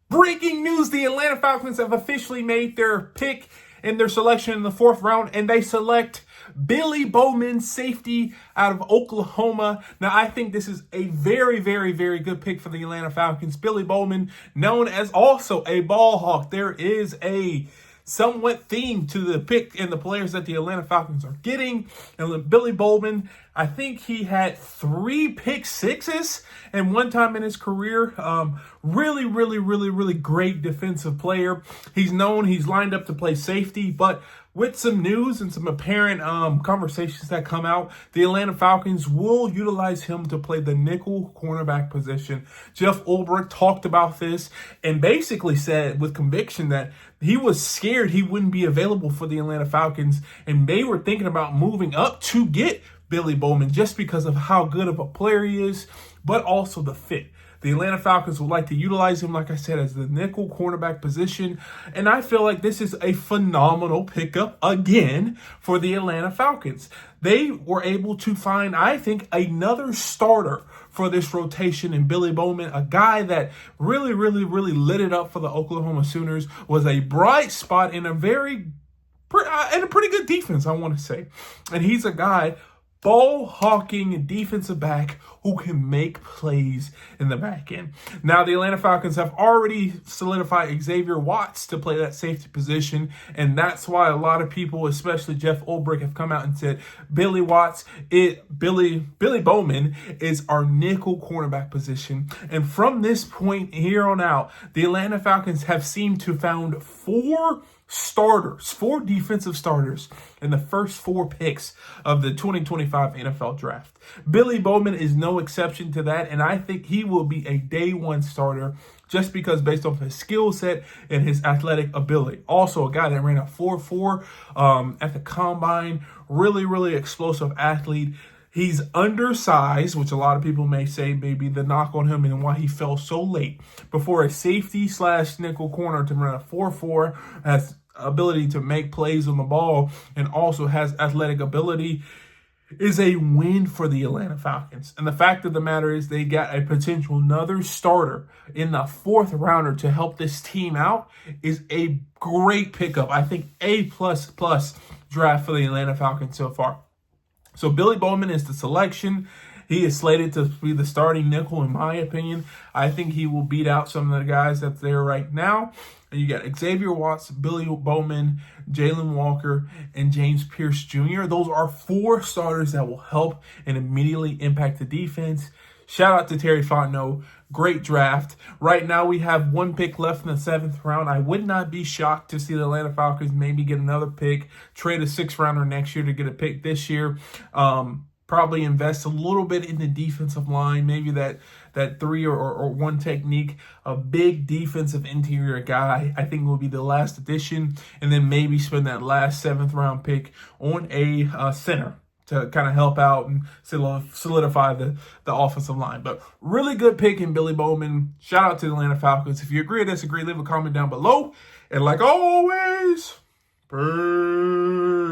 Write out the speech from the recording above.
Breaking news, the Atlanta Falcons have officially made their pick in their selection in the 4th round, and they select Billy Bowman, safety out of Oklahoma. Now, I think this is a very, very, very good pick for the Atlanta Falcons. Billy Bowman, known as also a ball hawk. There is a somewhat theme to the pick and the players that the Atlanta Falcons are getting. And Billy Bowman, I think he had 3 pick sixes and one time in his career. Really, really, really, really great defensive player. He's lined up to play safety, but with some news and some apparent conversations that come out, the Atlanta Falcons will utilize him to play the nickel cornerback position. Jeff Ulbrich talked about this and basically said with conviction that he was scared he wouldn't be available for the Atlanta Falcons, and they were thinking about moving up to get Billy Bowman just because of how good of a player he is, but also the fit. The Atlanta Falcons would like to utilize him, like I said, as the nickel cornerback position. And I feel like this is a phenomenal pickup again for the Atlanta Falcons. They were able to find, I think, another starter for this rotation in Billy Bowman, a guy that really, really, really lit it up for the Oklahoma Sooners, was a bright spot in a pretty good defense, I want to say. And he's a guy, ball hawking defensive back who can make plays in the back end. Now, the Atlanta Falcons have already solidified Xavier Watts to play that safety position, and that's why a lot of people, especially Jeff Ulbrich, have come out and said Billy Bowman is our nickel cornerback position. And from this point here on out, the Atlanta Falcons have seemed to found 4 defensive starters in the first 4 picks of the 2025 NFL draft. Billy Bowman is no exception to that, and I think he will be a day 1 starter just because based off his skill set and his athletic ability. Also, a guy that ran a 4.4 at the combine, really, really explosive athlete. He's undersized, which a lot of people may say may be the knock on him and why he fell so late. Before a safety / nickel corner to run a 4.4, has ability to make plays on the ball, and also has athletic ability, is a win for the Atlanta Falcons. And the fact of the matter is they got a potential another starter in the 4th rounder to help this team out is a great pickup. I think A++ draft for the Atlanta Falcons so far. So Billy Bowman is the selection. He is slated to be the starting nickel, in my opinion. I think he will beat out some of the guys that's there right now. And you got Xavier Watts, Billy Bowman, Jalen Walker, and James Pierce Jr. Those are 4 starters that will help and immediately impact the defense. Shout out to Terry Fontenot. Great draft. Right now, we have 1 pick left in the 7th round. I would not be shocked to see the Atlanta Falcons maybe get another pick, trade a 6th rounder next year to get a pick this year. Probably invest a little bit in the defensive line, maybe that 3 or 1 technique. A big defensive interior guy, I think, will be the last addition. And then maybe spend that last 7th round pick on a center to kind of help out and solidify the offensive line. But really good pick in Billy Bowman. Shout out to the Atlanta Falcons. If you agree or disagree, leave a comment down below. And like always, peace.